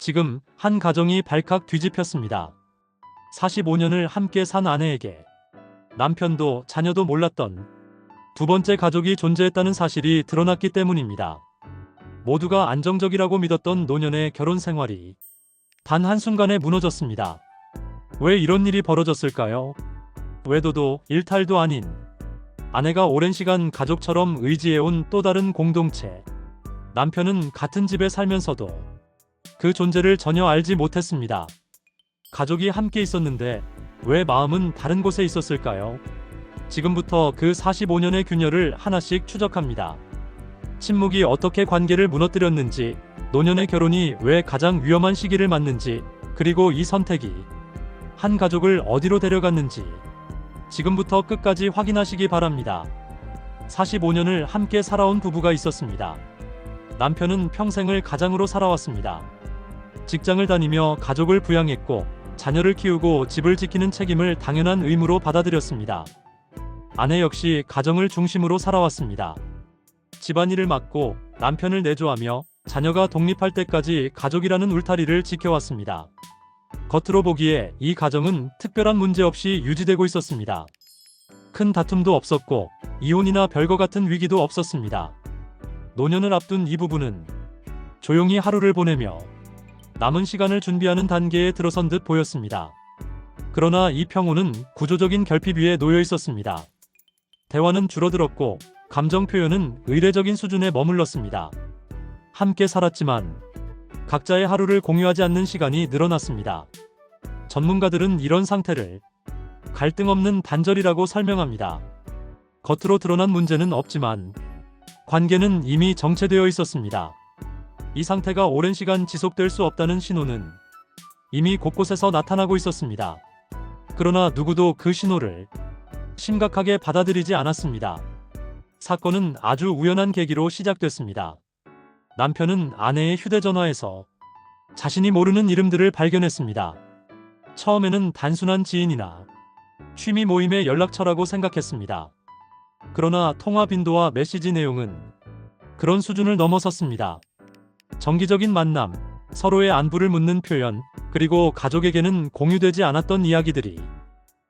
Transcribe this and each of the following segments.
지금 한 가정이 발칵 뒤집혔습니다. 45년을 함께 산 아내에게 남편도 자녀도 몰랐던 두 번째 가족이 존재했다는 사실이 드러났기 때문입니다. 모두가 안정적이라고 믿었던 노년의 결혼 생활이 단 한순간에 무너졌습니다. 왜 이런 일이 벌어졌을까요? 외도도 일탈도 아닌 아내가 오랜 시간 가족처럼 의지해온 또 다른 공동체. 남편은 같은 집에 살면서도 그 존재를 전혀 알지 못했습니다. 가족이 함께 있었는데 왜 마음은 다른 곳에 있었을까요? 지금부터 그 45년의 균열을 하나씩 추적합니다. 침묵이 어떻게 관계를 무너뜨렸는지, 노년의 결혼이 왜 가장 위험한 시기를 맞는지, 그리고 이 선택이 한 가족을 어디로 데려갔는지 지금부터 끝까지 확인하시기 바랍니다. 45년을 함께 살아온 부부가 있었습니다. 남편은 평생을 가장으로 살아왔습니다. 직장을 다니며 가족을 부양했고 자녀를 키우고 집을 지키는 책임을 당연한 의무로 받아들였습니다. 아내 역시 가정을 중심으로 살아왔습니다. 집안일을 맡고 남편을 내조하며 자녀가 독립할 때까지 가족이라는 울타리를 지켜왔습니다. 겉으로 보기에 이 가정은 특별한 문제 없이 유지되고 있었습니다. 큰 다툼도 없었고 이혼이나 별거 같은 위기도 없었습니다. 노년을 앞둔 이 부부는 조용히 하루를 보내며 남은 시간을 준비하는 단계에 들어선 듯 보였습니다. 그러나 이 평온은 구조적인 결핍 위에 놓여 있었습니다. 대화는 줄어들었고 감정 표현은 의례적인 수준에 머물렀습니다. 함께 살았지만 각자의 하루를 공유하지 않는 시간이 늘어났습니다. 전문가들은 이런 상태를 갈등 없는 단절이라고 설명합니다. 겉으로 드러난 문제는 없지만 관계는 이미 정체되어 있었습니다. 이 상태가 오랜 시간 지속될 수 없다는 신호는 이미 곳곳에서 나타나고 있었습니다. 그러나 누구도 그 신호를 심각하게 받아들이지 않았습니다. 사건은 아주 우연한 계기로 시작됐습니다. 남편은 아내의 휴대전화에서 자신이 모르는 이름들을 발견했습니다. 처음에는 단순한 지인이나 취미 모임의 연락처라고 생각했습니다. 그러나 통화 빈도와 메시지 내용은 그런 수준을 넘어섰습니다. 정기적인 만남, 서로의 안부를 묻는 표현, 그리고 가족에게는 공유되지 않았던 이야기들이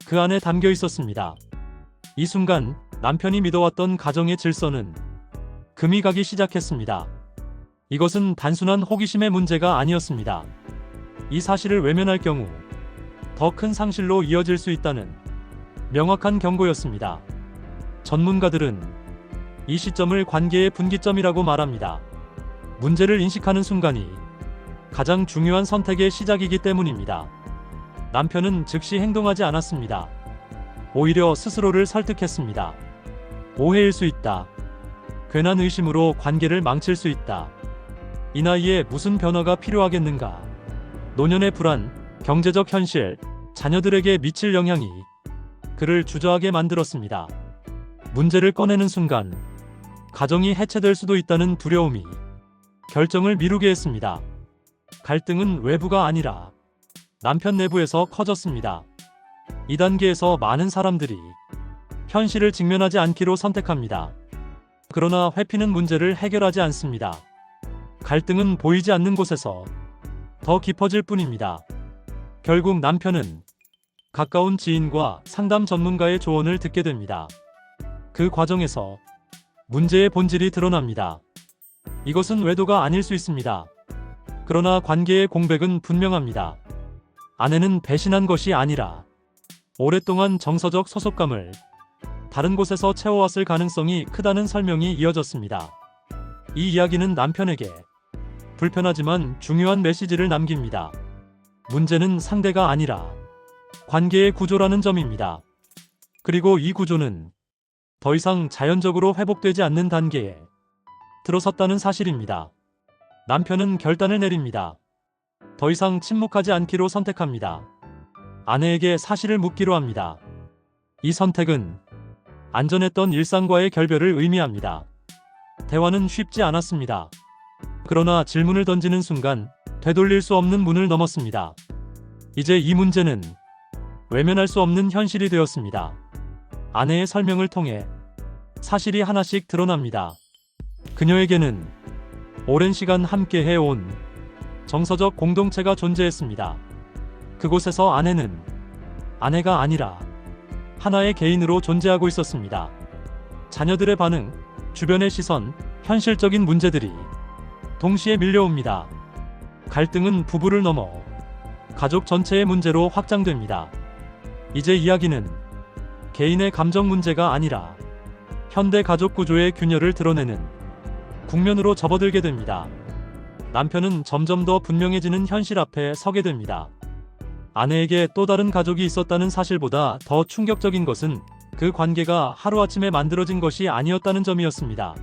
그 안에 담겨 있었습니다. 이 순간 남편이 믿어왔던 가정의 질서는 금이 가기 시작했습니다. 이것은 단순한 호기심의 문제가 아니었습니다. 이 사실을 외면할 경우 더 큰 상실로 이어질 수 있다는 명확한 경고였습니다. 전문가들은 이 시점을 관계의 분기점이라고 말합니다. 문제를 인식하는 순간이 가장 중요한 선택의 시작이기 때문입니다. 남편은 즉시 행동하지 않았습니다. 오히려 스스로를 설득했습니다. 오해일 수 있다. 괜한 의심으로 관계를 망칠 수 있다. 이 나이에 무슨 변화가 필요하겠는가. 노년의 불안, 경제적 현실, 자녀들에게 미칠 영향이 그를 주저하게 만들었습니다. 문제를 꺼내는 순간 가정이 해체될 수도 있다는 두려움이 결정을 미루게 했습니다. 갈등은 외부가 아니라 남편 내부에서 커졌습니다. 이 단계에서 많은 사람들이 현실을 직면하지 않기로 선택합니다. 그러나 회피는 문제를 해결하지 않습니다. 갈등은 보이지 않는 곳에서 더 깊어질 뿐입니다. 결국 남편은 가까운 지인과 상담 전문가의 조언을 듣게 됩니다. 그 과정에서 문제의 본질이 드러납니다. 이것은 외도가 아닐 수 있습니다. 그러나 관계의 공백은 분명합니다. 아내는 배신한 것이 아니라 오랫동안 정서적 소속감을 다른 곳에서 채워왔을 가능성이 크다는 설명이 이어졌습니다. 이 이야기는 남편에게 불편하지만 중요한 메시지를 남깁니다. 문제는 상대가 아니라 관계의 구조라는 점입니다. 그리고 이 구조는 더 이상 자연적으로 회복되지 않는 단계에 들어섰다는 사실입니다. 남편은 결단을 내립니다. 더 이상 침묵하지 않기로 선택합니다. 아내에게 사실을 묻기로 합니다. 이 선택은 안전했던 일상과의 결별을 의미합니다. 대화는 쉽지 않았습니다. 그러나 질문을 던지는 순간 되돌릴 수 없는 문을 넘었습니다. 이제 이 문제는 외면할 수 없는 현실이 되었습니다. 아내의 설명을 통해 사실이 하나씩 드러납니다. 그녀에게는 오랜 시간 함께 해온 정서적 공동체가 존재했습니다. 그곳에서 아내는 아내가 아니라 하나의 개인으로 존재하고 있었습니다. 자녀들의 반응, 주변의 시선, 현실적인 문제들이 동시에 밀려옵니다. 갈등은 부부를 넘어 가족 전체의 문제로 확장됩니다. 이제 이야기는 개인의 감정 문제가 아니라 현대 가족 구조의 균열을 드러내는 국면으로 접어들게 됩니다. 남편은 점점 더 분명해지는 현실 앞에 서게 됩니다. 아내에게 또 다른 가족이 있었다는 사실보다 더 충격적인 것은 그 관계가 하루아침에 만들어진 것이 아니었다는 점이었습니다.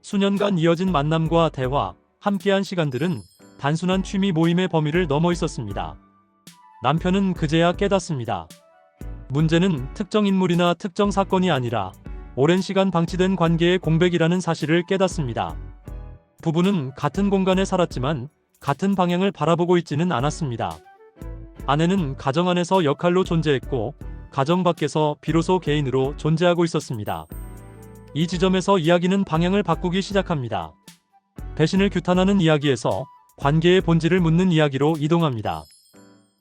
수년간 이어진 만남과 대화, 함께한 시간들은 단순한 취미 모임의 범위를 넘어 있었습니다. 남편은 그제야 깨닫습니다. 문제는 특정 인물이나 특정 사건이 아니라 오랜 시간 방치된 관계의 공백이라는 사실을 깨닫습니다. 부부는 같은 공간에 살았지만 같은 방향을 바라보고 있지는 않았습니다. 아내는 가정 안에서 역할로 존재했고 가정 밖에서 비로소 개인으로 존재하고 있었습니다. 이 지점에서 이야기는 방향을 바꾸기 시작합니다. 배신을 규탄하는 이야기에서 관계의 본질을 묻는 이야기로 이동합니다.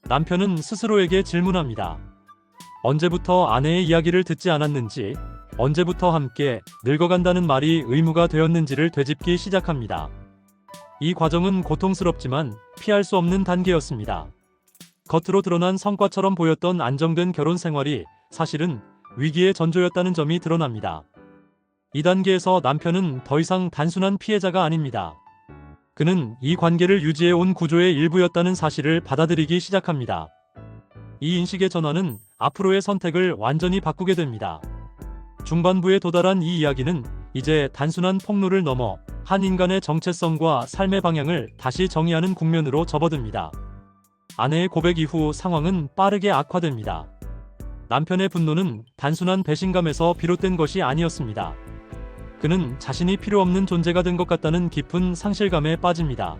남편은 스스로에게 질문합니다. 언제부터 아내의 이야기를 듣지 않았는지, 언제부터 함께 늙어간다는 말이 의무가 되었는지를 되짚기 시작합니다. 이 과정은 고통스럽지만 피할 수 없는 단계였습니다. 겉으로 드러난 성과처럼 보였던 안정된 결혼 생활이 사실은 위기의 전조였다는 점이 드러납니다. 이 단계에서 남편은 더 이상 단순한 피해자가 아닙니다. 그는 이 관계를 유지해 온 구조의 일부였다는 사실을 받아들이기 시작합니다. 이 인식의 전환은 앞으로의 선택을 완전히 바꾸게 됩니다. 중반부에 도달한 이 이야기는 이제 단순한 폭로를 넘어 한 인간의 정체성과 삶의 방향을 다시 정의하는 국면으로 접어듭니다. 아내의 고백 이후 상황은 빠르게 악화됩니다. 남편의 분노는 단순한 배신감에서 비롯된 것이 아니었습니다. 그는 자신이 필요 없는 존재가 된 것 같다는 깊은 상실감에 빠집니다.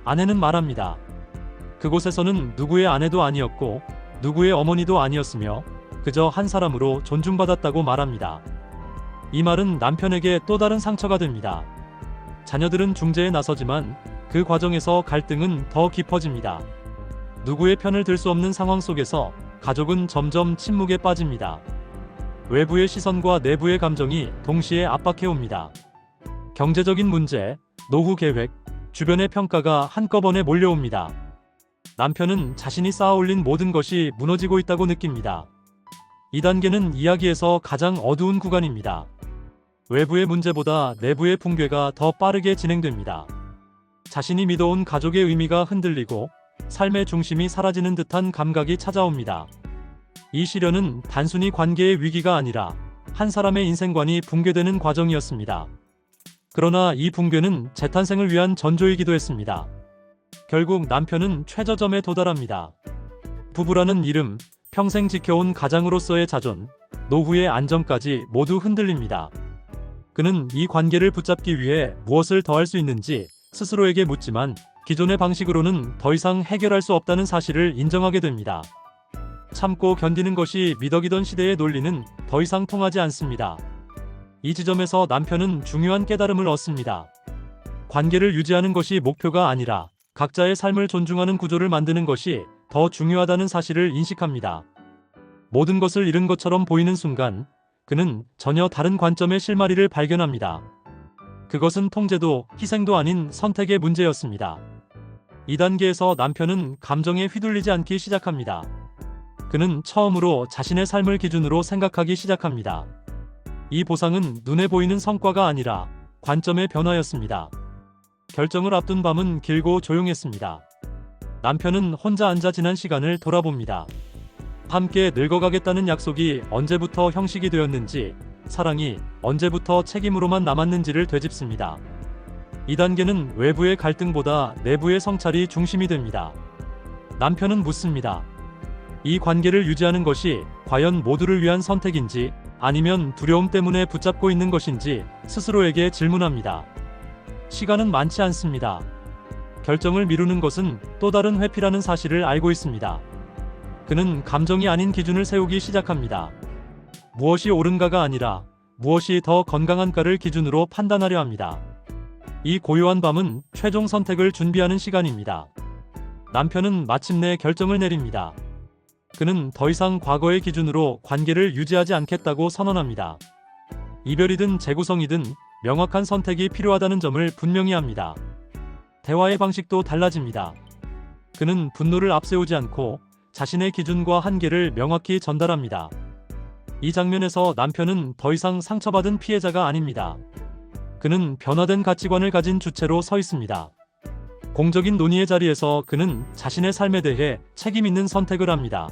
아내는 말합니다. 그곳에서는 누구의 아내도 아니었고 누구의 어머니도 아니었으며 그저 한 사람으로 존중받았다고 말합니다. 이 말은 남편에게 또 다른 상처가 됩니다. 자녀들은 중재에 나서지만 그 과정에서 갈등은 더 깊어집니다. 누구의 편을 들 수 없는 상황 속에서 가족은 점점 침묵에 빠집니다. 외부의 시선과 내부의 감정이 동시에 압박해옵니다. 경제적인 문제, 노후 계획, 주변의 평가가 한꺼번에 몰려옵니다. 남편은 자신이 쌓아올린 모든 것이 무너지고 있다고 느낍니다. 이 단계는 이야기에서 가장 어두운 구간입니다. 외부의 문제보다 내부의 붕괴가 더 빠르게 진행됩니다. 자신이 믿어온 가족의 의미가 흔들리고 삶의 중심이 사라지는 듯한 감각이 찾아옵니다. 이 시련은 단순히 관계의 위기가 아니라 한 사람의 인생관이 붕괴되는 과정이었습니다. 그러나 이 붕괴는 재탄생을 위한 전조이기도 했습니다. 결국 남편은 최저점에 도달합니다. 부부라는 이름, 평생 지켜온 가장으로서의 자존, 노후의 안정까지 모두 흔들립니다. 그는 이 관계를 붙잡기 위해 무엇을 더 할 수 있는지 스스로에게 묻지만 기존의 방식으로는 더 이상 해결할 수 없다는 사실을 인정하게 됩니다. 참고 견디는 것이 미덕이던 시대의 논리는 더 이상 통하지 않습니다. 이 지점에서 남편은 중요한 깨달음을 얻습니다. 관계를 유지하는 것이 목표가 아니라 각자의 삶을 존중하는 구조를 만드는 것이 더 중요하다는 사실을 인식합니다. 모든 것을 잃은 것처럼 보이는 순간 그는 전혀 다른 관점의 실마리를 발견합니다. 그것은 통제도 희생도 아닌 선택의 문제였습니다. 이 단계에서 남편은 감정에 휘둘리지 않기 시작합니다. 그는 처음으로 자신의 삶을 기준으로 생각하기 시작합니다. 이 보상은 눈에 보이는 성과가 아니라 관점의 변화였습니다. 결정을 앞둔 밤은 길고 조용했습니다. 남편은 혼자 앉아 지난 시간을 돌아봅니다. 함께 늙어가겠다는 약속이 언제부터 형식이 되었는지, 사랑이 언제부터 책임으로만 남았는지를 되짚습니다. 이 단계는 외부의 갈등보다 내부의 성찰이 중심이 됩니다. 남편은 묻습니다. 이 관계를 유지하는 것이 과연 모두를 위한 선택인지 아니면 두려움 때문에 붙잡고 있는 것인지 스스로에게 질문합니다. 시간은 많지 않습니다. 결정을 미루는 것은 또 다른 회피라는 사실을 알고 있습니다. 그는 감정이 아닌 기준을 세우기 시작합니다. 무엇이 옳은가가 아니라 무엇이 더 건강한가를 기준으로 판단하려 합니다. 이 고요한 밤은 최종 선택을 준비하는 시간입니다. 남편은 마침내 결정을 내립니다. 그는 더 이상 과거의 기준으로 관계를 유지하지 않겠다고 선언합니다. 이별이든 재구성이든 명확한 선택이 필요하다는 점을 분명히 합니다. 대화의 방식도 달라집니다. 그는 분노를 앞세우지 않고 자신의 기준과 한계를 명확히 전달합니다. 이 장면에서 남편은 더 이상 상처받은 피해자가 아닙니다. 그는 변화된 가치관을 가진 주체로 서 있습니다. 공적인 논의의 자리에서 그는 자신의 삶에 대해 책임 있는 선택을 합니다.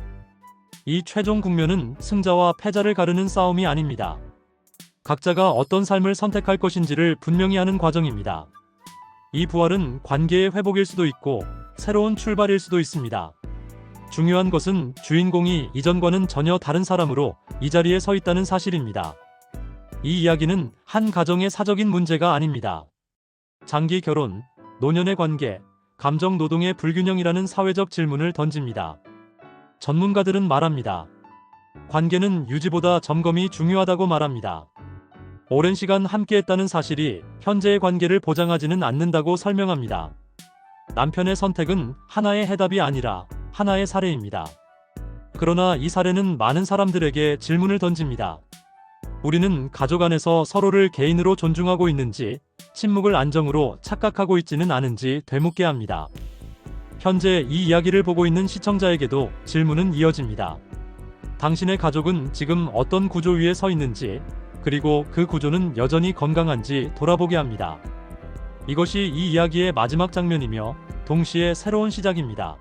이 최종 국면은 승자와 패자를 가르는 싸움이 아닙니다. 각자가 어떤 삶을 선택할 것인지를 분명히 하는 과정입니다. 이 부활은 관계의 회복일 수도 있고 새로운 출발일 수도 있습니다. 중요한 것은 주인공이 이전과는 전혀 다른 사람으로 이 자리에 서 있다는 사실입니다. 이 이야기는 한 가정의 사적인 문제가 아닙니다. 장기 결혼, 노년의 관계, 감정 노동의 불균형이라는 사회적 질문을 던집니다. 전문가들은 말합니다. 관계는 유지보다 점검이 중요하다고 말합니다. 오랜 시간 함께했다는 사실이 현재의 관계를 보장하지는 않는다고 설명합니다. 남편의 선택은 하나의 해답이 아니라 하나의 사례입니다. 그러나 이 사례는 많은 사람들에게 질문을 던집니다. 우리는 가족 안에서 서로를 개인으로 존중하고 있는지, 침묵을 안정으로 착각하고 있지는 않은지 되묻게 합니다. 현재 이 이야기를 보고 있는 시청자에게도 질문은 이어집니다. 당신의 가족은 지금 어떤 구조 위에 서 있는지, 그리고 그 구조는 여전히 건강한지 돌아보게 합니다. 이것이 이 이야기의 마지막 장면이며 동시에 새로운 시작입니다.